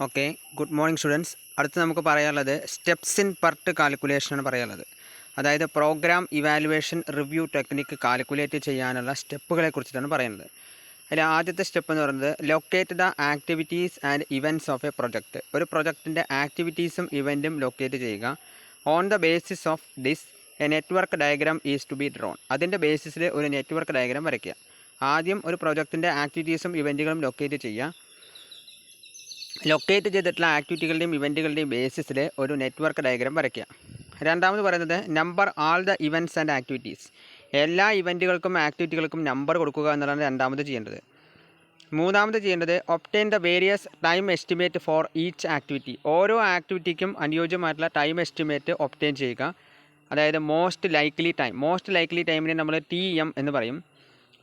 Okay, good morning students. അടുത്ത് നമുക്ക് പറയാനുള്ളത് സ്റ്റെപ്സ് ഇൻ പെർട്ട് കാൽക്കുലേഷനാണ് പറയാനുള്ളത്. അതായത് programme evaluation review technique calculate ചെയ്യാനുള്ള സ്റ്റെപ്പുകളെ കുറിച്ചിട്ടാണ് പറയുന്നത്. അതിൽ ആദ്യത്തെ സ്റ്റെപ്പ് എന്ന് പറയുന്നത് locate the activities and events of a project. ഒരു പ്രൊജക്റ്റിൻ്റെ ആക്ടിവിറ്റീസും ഇവൻറ്റും ലൊക്കേറ്റ് ചെയ്യുക. On the basis of this a network diagram is to be drawn. അതിൻ്റെ ബേസിസിൽ ഒരു നെറ്റ്വർക്ക് ഡയഗ്രാം വരയ്ക്കുക. ആദ്യം ഒരു പ്രൊജക്റ്റിൻ്റെ ആക്ടിവിറ്റീസും ഇവൻറ്റുകളും ലൊക്കേറ്റ് ചെയ്യുക. ലൊക്കേറ്റ് ചെയ്തിട്ടുള്ള ആക്ടിവിറ്റികളുടെയും ഇവൻറ്റുകളുടെയും ബേസിസിൽ ഒരു നെറ്റ്വർക്ക് ഡയഗ്രാം വരയ്ക്കുക. രണ്ടാമത് പറയുന്നത് number all the events and activities. എല്ലാ ഇവൻറ്റുകൾക്കും ആക്ടിവിറ്റികൾക്കും നമ്പർ കൊടുക്കുക എന്നുള്ളതാണ് രണ്ടാമത് ചെയ്യേണ്ടത്. മൂന്നാമത് ചെയ്യേണ്ടത് obtain the various time estimate four each activity. ഓരോ ആക്ടിവിറ്റിക്കും അനുയോജ്യമായിട്ടുള്ള ടൈം എസ്റ്റിമേറ്റ് ഒബ്റ്റെയിൻ ചെയ്യുക. അതായത് മോസ്റ്റ് ലൈക്ലി ടൈമിനെ നമ്മൾ TM എന്ന് പറയും.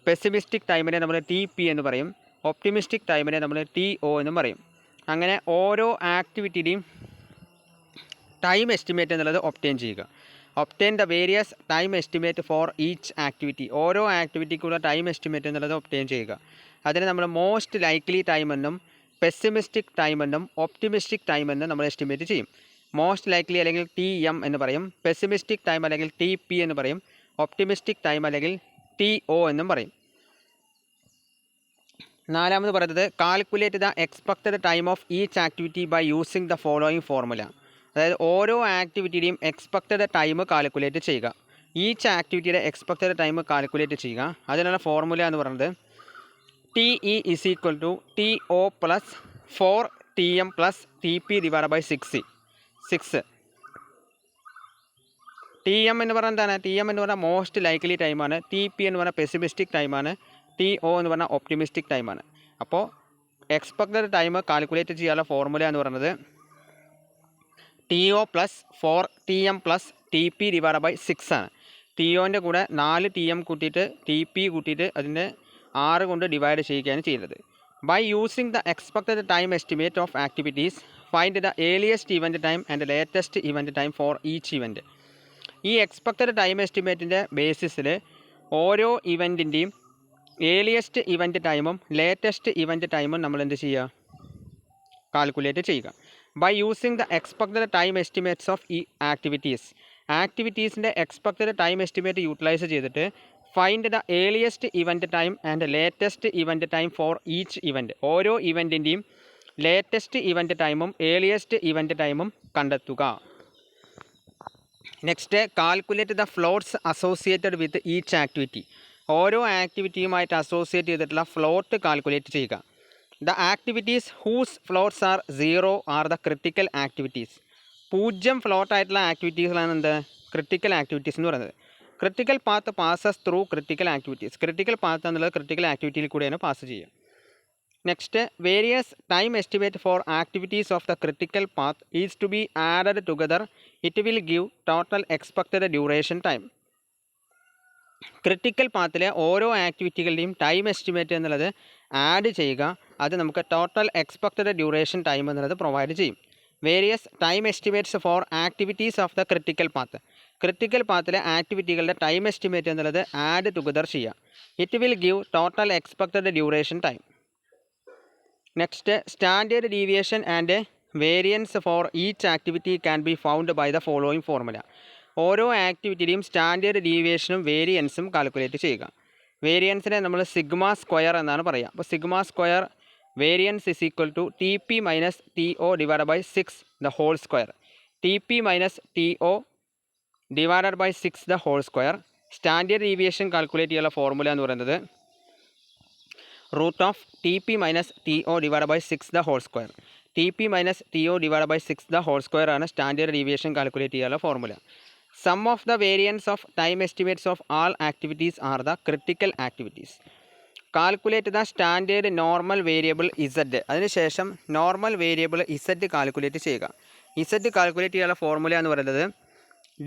പെസിമിസ്റ്റിക് ടൈമിനെ നമ്മൾ TP എന്ന് പറയും. ഒപ്റ്റിമിസ്റ്റിക് ടൈമിനെ നമ്മൾ TO എന്ന് പറയും. അങ്ങനെ ഓരോ ആക്ടിവിറ്റിയുടെയും ടൈം എസ്റ്റിമേറ്റ് എന്നുള്ളത് ഒബ്റ്റെയിൻ ചെയ്യുക. Obtain the various time estimate four each activity. ഓരോ ആക്ടിവിറ്റിക്കുള്ള ടൈം എസ്റ്റിമേറ്റ് എന്നുള്ളത് ഒബ്റ്റെയിൻ ചെയ്യുക. അതിന് നമ്മൾ മോസ്റ്റ് ലൈക്ലി ടൈം എന്നും പെസിമിസ്റ്റിക് ടൈം എന്നും ഒപ്റ്റിമിസ്റ്റിക് ടൈം എന്നും നമ്മൾ എസ്റ്റിമേറ്റ് ചെയ്യും. മോസ്റ്റ് ലൈക്ലി അല്ലെങ്കിൽ TM എന്ന് പറയും. പെസിമിസ്റ്റിക് ടൈം അല്ലെങ്കിൽ TP എന്ന് പറയും. ഒപ്റ്റിമിസ്റ്റിക് ടൈം അല്ലെങ്കിൽ TO എന്നും പറയും. നാലാമത് പറയുന്നത് calculate the expected time of each activity by using the following formula. അതായത് ഓരോ ആക്ടിവിറ്റിയുടെയും എക്സ്പെക്റ്റഡ് ടൈം കാൽക്കുലേറ്റ് ചെയ്യുക. ഈച്ച് ആക്ടിവിറ്റിയുടെ എക്സ്പെക്റ്റഡ് ടൈം കാൽക്കുലേറ്റ് ചെയ്യുക. അതിനുള്ള ഫോർമുല എന്ന് പറയുന്നത് TE = TO + 4TM + TP / 6. TM എന്ന് പറഞ്ഞാൽ എന്താണ്? TM എന്ന് പറഞ്ഞാൽ മോസ്റ്റ് ലൈക്ലി ടൈമാണ്. TP എന്ന് പറഞ്ഞാൽ പെസിമിസ്റ്റിക് ടൈമാണ്. TO എന്ന് പറഞ്ഞാൽ ഒപ്റ്റിമിസ്റ്റിക് ടൈമാണ്. അപ്പോൾ എക്സ്പെക്റ്റഡ് ടൈം കാൽക്കുലേറ്റ് ചെയ്യാനുള്ള ഫോർമുല എന്ന് പറയുന്നത് TO + 4TM + TP / 6 ആണ്. TOൻ്റെ കൂടെ 4TM കൂട്ടിയിട്ട് TP കൂട്ടിയിട്ട് അതിൻ്റെ 6 കൊണ്ട് ഡിവൈഡ് ചെയ്യുകയാണ് ചെയ്യുന്നത്. By using the expected time estimate of activities find the earliest event time and latest event time for each event. ഈ എക്സ്പെക്റ്റഡ് ടൈം എസ്റ്റിമേറ്റിൻ്റെ ബേസിസിൽ ഓരോ ഇവൻറ്റിൻ്റെയും ഏർലിയസ്റ്റ് ഇവൻറ്റ് ടൈമും ലേറ്റസ്റ്റ് ഇവൻറ്റ് ടൈമും നമ്മൾ എന്ത് ചെയ്യുക? കാൽക്കുലേറ്റ് ചെയ്യുക. By using the expected time estimates of ഈ ആക്ടിവിറ്റീസിൻ്റെ എക്സ്പെക്റ്റഡ് ടൈം എസ്റ്റിമേറ്റ് യൂട്ടിലൈസ് ചെയ്തിട്ട് find the earliest event time and latest event time for each event. ഓരോ ഇവൻറ്റിൻ്റെയും ലേറ്റസ്റ്റ് ഇവൻറ്റ് ടൈമും ഏർലിയസ്റ്റ് ഇവൻറ്റ് ടൈമും കണ്ടെത്തുക. Next calculate the floats associated with each activity. ഓരോ ആക്ടിവിറ്റിയുമായിട്ട് associate ചെയ്തിട്ടുള്ള ഫ്ലോട്ട് കാൽക്കുലേറ്റ് ചെയ്യുക. The activities whose floats are 0 are the critical activities. 0 ഫ്ലോട്ടായിട്ടുള്ള ആക്ടിവിറ്റീസിലാണ് എന്ത്? ക്രിട്ടിക്കൽ ആക്ടിവിറ്റീസ് എന്ന് പറയുന്നത്. Critical path passes through critical activities. Critical path എന്നുള്ളത് ക്രിട്ടിക്കൽ ആക്ടിവിറ്റിയിൽ കൂടെയാണ് പാസ് ചെയ്യുക. Next various time estimate for activities of the critical path is to be added together. It will give total expected duration time. Critical പാത്തിലെ ഓരോ ആക്ടിവിറ്റികളുടെയും time estimate എന്നുള്ളത് add ചെയ്യുക. അത് നമുക്ക് ടോട്ടൽ എക്സ്പെക്റ്റഡ് ഡ്യൂറേഷൻ ടൈം എന്നുള്ളത് provide ചെയ്യും. Various time estimates for activities of the critical path. Critical പാത്തിലെ ആക്ടിവിറ്റികളുടെ ടൈം എസ്റ്റിമേറ്റ് എന്നുള്ളത് ആഡ് ടുഗദർ ചെയ്യുക. It will give total expected duration time. Next standard deviation and variance for each activity can be found by the following formula. ഓരോ ആക്ടിവിറ്റിയുടെയും standard ഡീവിയേഷനും വേരിയൻസും calculate ചെയ്യുക. വേരിയൻസിനെ നമ്മൾ sigma square എന്നാണ് പറയുക. അപ്പോൾ sigma square variance = TP - TO / 6 the whole square. TP - TO / 6 the whole square. Standard deviation calculate ചെയ്യാനുള്ള formula എന്ന് പറയുന്നത് √TP - TO / 6 the whole square. TP - TO / 6 the whole square ആണ് standard deviation calculate ചെയ്യാനുള്ള formula. Sum of the variance of time estimates of all activities are the critical activities. Calculate the standard normal variable Z. അതിനുശേഷം normal variable Z calculate ചെയ്യുക. Z calculate ചെയ്യാനുള്ള formula എന്ന് പറയുന്നത്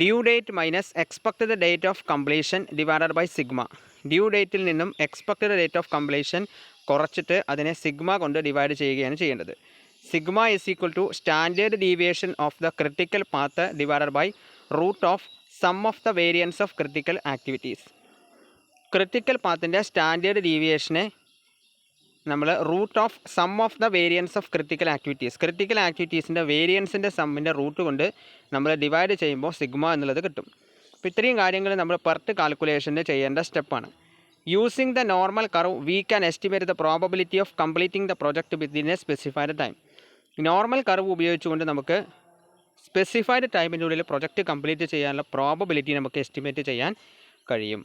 due date minus expected date of completion / sigma. Due ഡേറ്റിൽ നിന്നും expected date of completion കുറച്ചിട്ട് അതിനെ sigma കൊണ്ട് ഡിവൈഡ് ചെയ്യുകയാണ് ചെയ്യേണ്ടത്. Sigma = standard deviation of the critical path / sum of the variance of critical activities. Critical പാത്തിൻ്റെ സ്റ്റാൻഡേർഡ് ഡീവിയേഷനെ നമ്മൾ root of sum of the variance of critical ആക്ടിവിറ്റീസിൻ്റെ വേരിയൻസിൻ്റെ സമ്മിൻ്റെ റൂട്ട് കൊണ്ട് നമ്മൾ ഡിവൈഡ് ചെയ്യുമ്പോൾ സിഗ്മ എന്നുള്ളത് കിട്ടും. അപ്പോൾ ഇത്രയും കാര്യങ്ങൾ നമ്മൾ പെർത്ത് കാൽക്കുലേഷന് ചെയ്യേണ്ട സ്റ്റെപ്പാണ്. Using the normal curve we can estimate the probability of completing the project within a specified time. Normal curve ഉപയോഗിച്ചുകൊണ്ട് നമുക്ക് സ്പെസിഫൈഡ് ടൈമിൻ്റെ ഉള്ളിൽ പ്രൊജക്റ്റ് കംപ്ലീറ്റ് ചെയ്യാനുള്ള പ്രോബബിലിറ്റി നമുക്ക് എസ്റ്റിമേറ്റ് ചെയ്യാൻ കഴിയും.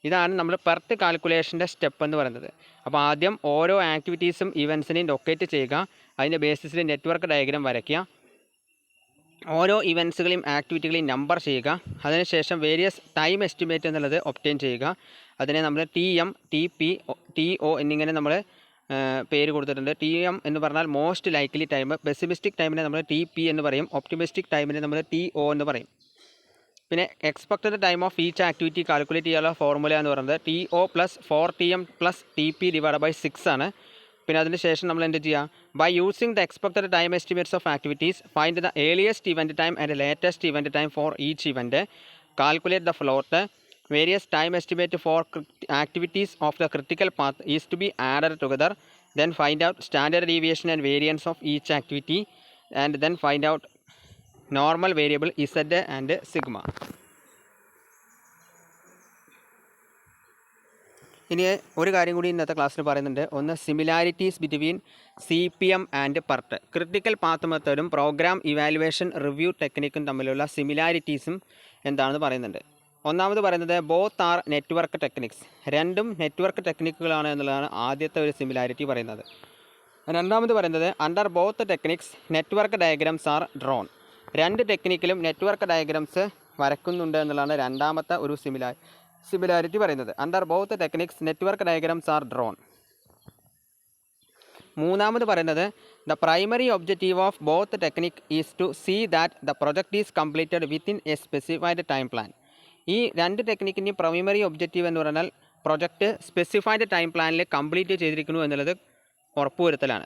ഇതാണ് നമ്മൾ പെർത്ത് കാൽക്കുലേഷൻ്റെ സ്റ്റെപ്പ് എന്ന് പറയുന്നത്. അപ്പോൾ ആദ്യം ഓരോ ആക്ടിവിറ്റീസും ഇവൻസിനെയും ലൊക്കേറ്റ് ചെയ്യുക, അതിൻ്റെ ബേസിസിൽ നെറ്റ്വർക്ക് ഡയഗ്രാം വരയ്ക്കുക, ഓരോ ഇവൻസുകളെയും ആക്ടിവിറ്റികളെയും നമ്പർ ചെയ്യുക, അതിനുശേഷം വേരിയസ് ടൈം എസ്റ്റിമേറ്റ് എന്നുള്ളത് ഒബ്റ്റെയിൻ ചെയ്യുക. അതിനെ നമ്മൾ TM, TP, TO എന്നിങ്ങനെ നമ്മൾ പേര് കൊടുത്തിട്ടുണ്ട്. TM എന്ന് പറഞ്ഞാൽ മോസ്റ്റ് ലൈക്ലി ടൈം, പെസിമിസ്റ്റിക് ടൈമിനെ നമ്മൾ TP എന്ന് പറയും, ഒപ്റ്റിമിസ്റ്റിക് ടൈമിനെ നമ്മൾ TO എന്ന് പറയും. പിന്നെ expected time of each activity calculate ചെയ്യാനുള്ള ഫോർമുല എന്ന് പറയുന്നത് TO + 4TM + TP / 6 ആണ്. പിന്നെ അതിന് ശേഷം നമ്മൾ എന്ത് ചെയ്യുക, by using the expected time estimates of activities find the earliest event time and latest event time for each event, calculate the float, various time estimate for activities of the critical path is to be added together, then find out standard deviation and variance of each activity, and then find out normal variable Z and sigma. ഇനി ഒരു കാര്യം കൂടി ഇന്നത്തെ ക്ലാസ്സിൽ പറയുന്നുണ്ട്. ഒന്ന് similarities between CPM and PERT. Critical path മെത്തേഡും program evaluation review ടെക്നിക്കും തമ്മിലുള്ള സിമിലാരിറ്റീസും എന്താണെന്ന് പറയുന്നുണ്ട്. ഒന്നാമത് പറയുന്നത് ബോത്ത് ആർ നെറ്റ്വർക്ക് ടെക്നിക്സ്. രണ്ടും നെറ്റ്വർക്ക് ടെക്നിക്കുകളാണ് എന്നുള്ളതാണ് ആദ്യത്തെ ഒരു സിമിലാരിറ്റി പറയുന്നത്. രണ്ടാമത് പറയുന്നത് under both techniques network diagrams are drawn. രണ്ട് ടെക്നിക്കിലും നെറ്റ്വർക്ക് ഡയഗ്രാംസ് വരക്കുന്നുണ്ട് എന്നുള്ളതാണ് രണ്ടാമത്തെ ഒരു സിമിലാരിറ്റി പറയുന്നത്. Under both techniques network diagrams are drawn. മൂന്നാമത് പറയുന്നത് the primary objective of both technique is to see that the project is completed within a specified time plan. ഈ രണ്ട് ടെക്നിക്കിൻ്റെയും പ്രൈമറി ഒബ്ജക്റ്റീവ് എന്ന് പറഞ്ഞാൽ പ്രൊജക്റ്റ് സ്പെസിഫൈഡ് ടൈം പ്ലാനിൽ complete ചെയ്തിരിക്കുന്നു എന്നുള്ളത് ഉറപ്പുവരുത്തലാണ്.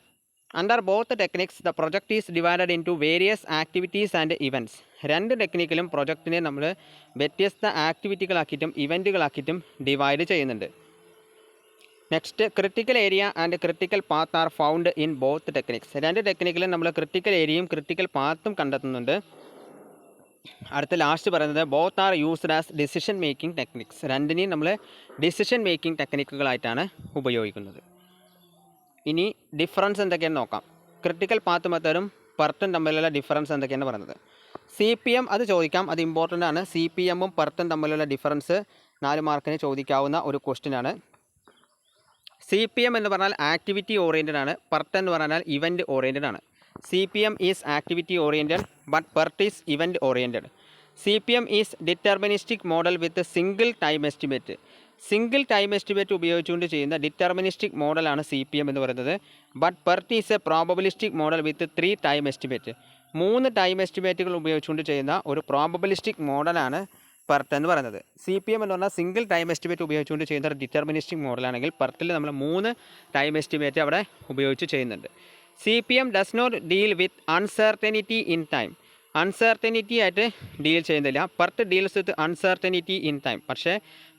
Under both techniques the project is divided into various activities and events. രണ്ട് ടെക്നിക്കിലും പ്രൊജക്റ്റിനെ നമ്മൾ വ്യത്യസ്ത ആക്ടിവിറ്റികളാക്കിയിട്ടും ഇവൻറ്റുകളാക്കിയിട്ടും ഡിവൈഡ് ചെയ്യുന്നുണ്ട്. Next critical area and critical path are found in both techniques. രണ്ട് ടെക്നിക്കിലും നമ്മൾ ക്രിട്ടിക്കൽ ഏരിയയും ക്രിട്ടിക്കൽ പാത്തും കണ്ടെത്തുന്നുണ്ട്. അടുത്ത ലാസ്റ്റ് പറയുന്നത് both are used as decision making techniques. രണ്ടിനെയും നമ്മൾ ഡിസിഷൻ മേക്കിംഗ് ടെക്നിക്കുകളായിട്ടാണ് ഉപയോഗിക്കുന്നത്. ഇനി ഡിഫറൻസ് എന്തൊക്കെയാണെന്ന് നോക്കാം. ക്രിട്ടിക്കൽ പാത്ത് മെത്തേഡും പെർട്ടും തമ്മിലുള്ള ഡിഫറൻസ് എന്തൊക്കെയാണ് പറയുന്നത്. CPM അത് ചോദിക്കാം, അത് ഇമ്പോർട്ടൻ്റ് ആണ്. CPM-ഉം പെർട്ടും തമ്മിലുള്ള ഡിഫറൻസ് 4 മാർക്കിന് ചോദിക്കാവുന്ന ഒരു ക്വസ്റ്റ്യൻ ആണ്. CPM എന്ന് പറഞ്ഞാൽ ആക്ടിവിറ്റി ഓറിയൻറ്റഡ് ആണ്, പെർട്ട് എന്ന് പറഞ്ഞാൽ ഇവൻറ്റ് ഓറിയൻറ്റഡ് ആണ്. CPM is activity oriented but PERT is event oriented. CPM is deterministic model with single time estimate. Single time estimate ഉപയോഗിച്ചുകൊണ്ട് ചെയ്യുന്ന ഡിറ്റർമിനിസ്റ്റിക് മോഡലാണ് CPM എന്ന് പറയുന്നത്. But PERT is A probabilistic model with 3 time estimate. 3 time എസ്റ്റിമേറ്റുകൾ ഉപയോഗിച്ചുകൊണ്ട് ചെയ്യുന്ന ഒരു probabilistic മോഡലാണ് പെർട്ട് എന്ന് പറയുന്നത്. CPM എന്ന് പറഞ്ഞാൽ സിംഗിൾ ടൈം എസ്റ്റിമേറ്റ് ഉപയോഗിച്ചുകൊണ്ട് ചെയ്യുന്ന ഒരു ഡിറ്റർമിനിസ്റ്റിക് മോഡലാണെങ്കിൽ പെർട്ടിൽ നമ്മൾ 3 ടൈം എസ്റ്റിമേറ്റ് അവിടെ ഉപയോഗിച്ച് ചെയ്യുന്നുണ്ട്. CPM does not deal with uncertainty in time. Uncertainty ആയിട്ട് ഡീൽ ചെയ്യുന്നില്ല. PERT deals with uncertainty in time. പക്ഷേ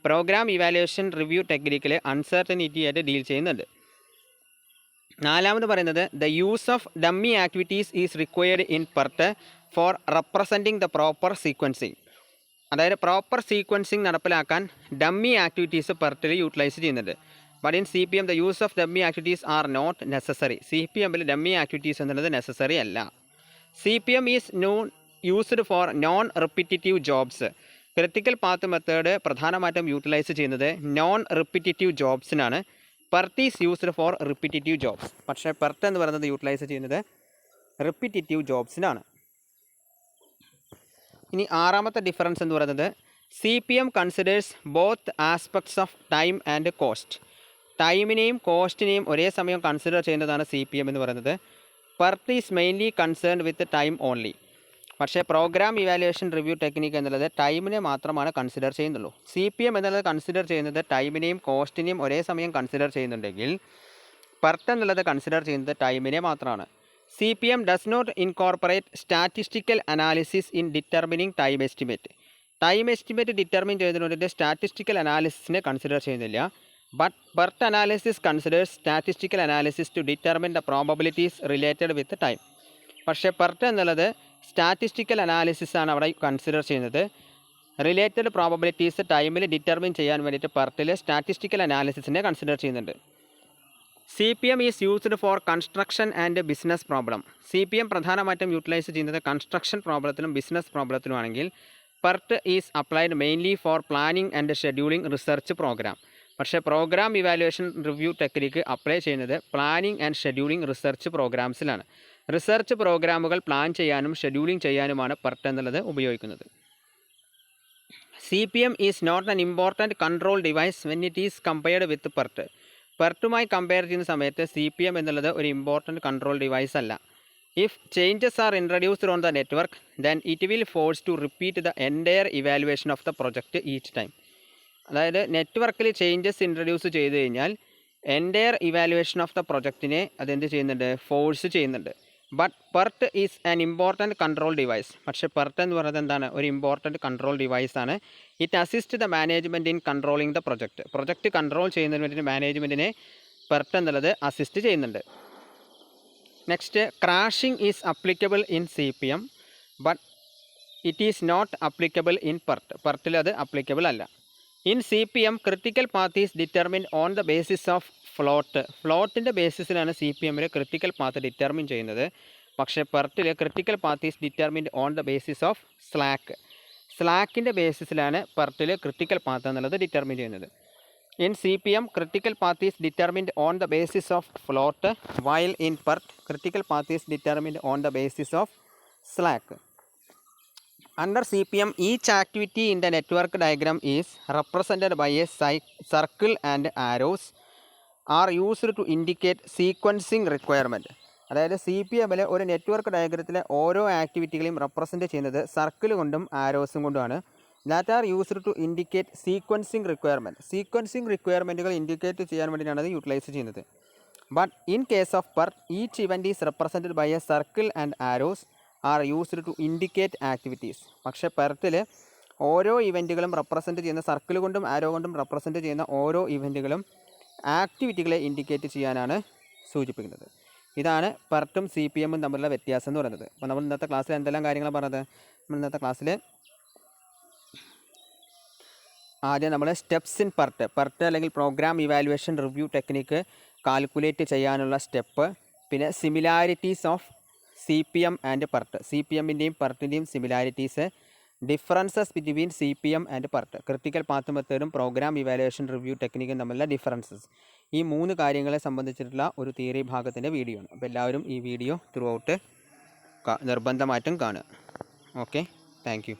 പ്രോഗ്രാം ഇവാലുവേഷൻ റിവ്യൂ ടെക്നിക്കിൽ അൺസർട്ടനിറ്റി ആയിട്ട് ഡീൽ ചെയ്യുന്നുണ്ട്. നാലാമത് പറയുന്നത് the use of dummy activities is required in PERT for representing the proper sequencing. അതായത് proper sequencing നടപ്പിലാക്കാൻ ഡമ്മി ആക്ടിവിറ്റീസ് പെർട്ടിൽ യൂട്ടിലൈസ് ചെയ്യുന്നുണ്ട്. But in CPM the use of dummy activities are not necessary. CPM-ൽ dummy activities എന്നുള്ളത് necessary അല്ല. CPM is used for non repetitive jobs. Critical path method പ്രധാനമായിട്ടും utilise ചെയ്യുന്നത് non repetitive ജോബ്സിനാണ്. PERT is used for repetitive jobs. പക്ഷേ PERT എന്ന് പറയുന്നത് utilise ചെയ്യുന്നത് റിപ്പീറ്റീവ് ജോബ്സിനാണ്. ഇനി ആറാമത്തെ ഡിഫറൻസ് എന്ന് പറയുന്നത് CPM considers both aspects of time and cost. ടൈമിനെയും കോസ്റ്റിനെയും ഒരേ സമയം കൺസിഡർ ചെയ്യുന്നതാണ് CPM എന്ന് പറയുന്നത്. PERT is mainly concerned with time only. പക്ഷേ പ്രോഗ്രാം ഇവാലുവേഷൻ റിവ്യൂ ടെക്നിക്ക് എന്നുള്ളത് ടൈമിനെ മാത്രമാണ് കൺസിഡർ ചെയ്യുന്നുള്ളൂ. CPM എന്നുള്ളത് കൺസിഡർ ചെയ്യുന്നത് ടൈമിനെയും കോസ്റ്റിനെയും ഒരേ സമയം കൺസിഡർ ചെയ്യുന്നുണ്ടെങ്കിൽ പെർട്ട് എന്നുള്ളത് കൺസിഡർ ചെയ്യുന്നത് ടൈമിനെ മാത്രമാണ്. CPM does not incorporate statistical analysis in determining time estimate. Time estimate determine ചെയ്യുന്നതിന് വേണ്ടിയിട്ട് സ്റ്റാറ്റിസ്റ്റിക്കൽ അനാലിസിസിനെ കൺസിഡർ ചെയ്യുന്നില്ല. But PERT analysis considers statistical analysis to determine the probabilities related with time. പക്ഷേ PERT എന്നുള്ളത് സ്റ്റാറ്റിസ്റ്റിക്കൽ അനാലിസിസ് ആണ് അവിടെ consider ചെയ്യുന്നത്. Related probabilities ടൈമിൽ ഡിറ്റർമിൻ ചെയ്യാൻ വേണ്ടിയിട്ട് PERTൽ സ്റ്റാറ്റിസ്റ്റിക്കൽ അനാലിസിസിനെ കൺസിഡർ ചെയ്യുന്നുണ്ട്. CPM is used for construction and business problem. CPM പ്രധാനമായിട്ടും യൂട്ടിലൈസ് ചെയ്യുന്നത് കൺസ്ട്രക്ഷൻ പ്രോബ്ലത്തിലും ബിസിനസ് പ്രോബ്ലത്തിലുമാണെങ്കിൽ PERT is applied mainly for planning and scheduling research program. പക്ഷേ program evaluation review technique apply ചെയ്യുന്നത് പ്ലാനിംഗ് ആൻഡ് ഷെഡ്യൂളിംഗ് റിസർച്ച് പ്രോഗ്രാംസിലാണ്. Research പ്രോഗ്രാമുകൾ plan ചെയ്യാനും scheduling ചെയ്യാനുമാണ് PERT എന്നുള്ളത് ഉപയോഗിക്കുന്നത്. CPM is not an important control device when it is compared with PERT. PERTുമായി compare ചെയ്യുന്ന സമയത്ത് CPM എന്നുള്ളത് ഒരു ഇമ്പോർട്ടൻറ്റ് കൺട്രോൾ ഡിവൈസ് അല്ല. If changes are introduced on the network then it will force to repeat the entire evaluation of the project each time. അതായത് നെറ്റ്വർക്കിൽ changes introduce ചെയ്ത് കഴിഞ്ഞാൽ entire evaluation of the പ്രൊജക്റ്റിനെ അതെന്ത് ചെയ്യുന്നുണ്ട്, ഫോഴ്സ് ചെയ്യുന്നുണ്ട്. But PERT is an important control device. പക്ഷേ PERT എന്ന് പറയുന്നത് എന്താണ്, ഒരു ഇമ്പോർട്ടൻറ്റ് കൺട്രോൾ ഡിവൈസ് ആണ്. It assist the management in controlling the project control ചെയ്യുന്നതിന് വേണ്ടി മാനേജ്മെൻറ്റിനെ PERT എന്നുള്ളത് അസിസ്റ്റ് ചെയ്യുന്നുണ്ട്. Next, crashing is applicable in CPM but it is not applicable in PERTൽ അത് അപ്ലിക്കബിൾ അല്ല. In CPM critical path is determine on the basis of ഫ്ലോട്ടിൻ്റെ ബേസിസിലാണ് CPMൽ ക്രിട്ടിക്കൽ പാത്ത് ഡിറ്റർമിൻ ചെയ്യുന്നത്. പക്ഷേ PERTൽ critical path is determined on the basis of സ്ലാക്കിൻ്റെ ബേസിസിലാണ് PERTൽ ക്രിട്ടിക്കൽ പാത്ത് എന്നുള്ളത് ഡിറ്റർമിൻ ചെയ്യുന്നത്. In CPM critical path is determined on the basis of float, while in PERT critical path is determined on the basis of slack. Under CPM, each activity in the network diagram is represented by a circle and arrows are used to indicate sequencing requirement. അതായത് CPMൽ ഒരു network ഡയഗ്രത്തിലെ ഓരോ ആക്ടിവിറ്റികളെയും represent ചെയ്യുന്നത് circle കൊണ്ടും ആരോസും കൊണ്ടുമാണ്. That are used to indicate sequencing റിക്വയർമെൻറ്റുകൾ indicate ചെയ്യാൻ വേണ്ടിയിട്ടാണ് അത് യൂട്ടിലൈസ് ചെയ്യുന്നത്. But in case of PERT, each event is represented by a circle and arrows are used to indicate activities. പക്ഷേ PERTൽ ഓരോ ഇവൻറ്റുകളും റെപ്രസെൻറ്റ് ചെയ്യുന്ന സർക്കിൾ കൊണ്ടും ആരോ കൊണ്ടും റെപ്രസെൻറ്റ് ചെയ്യുന്ന ഓരോ ഇവൻറ്റുകളും ആക്ടിവിറ്റികളെ ഇൻഡിക്കേറ്റ് ചെയ്യാനാണ് സൂചിപ്പിക്കുന്നത്. ഇതാണ് PERTും CPMും തമ്മിലുള്ള വ്യത്യാസം എന്ന് പറയുന്നത്. അപ്പോൾ നമ്മൾ ഇന്നത്തെ ക്ലാസ്സിൽ എന്തെല്ലാം കാര്യങ്ങളാണ് പറഞ്ഞത്? ഇന്നത്തെ ക്ലാസ്സിൽ ആദ്യം നമ്മൾ സ്റ്റെപ്സ് ഇൻ PERT അല്ലെങ്കിൽ program evaluation review technique calculate ചെയ്യാനുള്ള സ്റ്റെപ്പ്, പിന്നെ similarities of CPM and PERT, CPMൻ്റെയും PERTൻ്റെയും similarities, differences between CPM and PERT, critical path മെത്തേഡും പ്രോഗ്രാം ഇവാലുവേഷൻ റിവ്യൂ ടെക്നിക്കും തമ്മിലുള്ള ഡിഫറൻസസ്. ഈ 3 കാര്യങ്ങളെ സംബന്ധിച്ചിട്ടുള്ള ഒരു തിയറി ഭാഗത്തിൻ്റെ വീഡിയോ ആണ്. അപ്പോൾ എല്ലാവരും ഈ വീഡിയോ ത്രൂ ഔട്ട് നിർബന്ധമായിട്ടും കാണുക. Okay, thank you.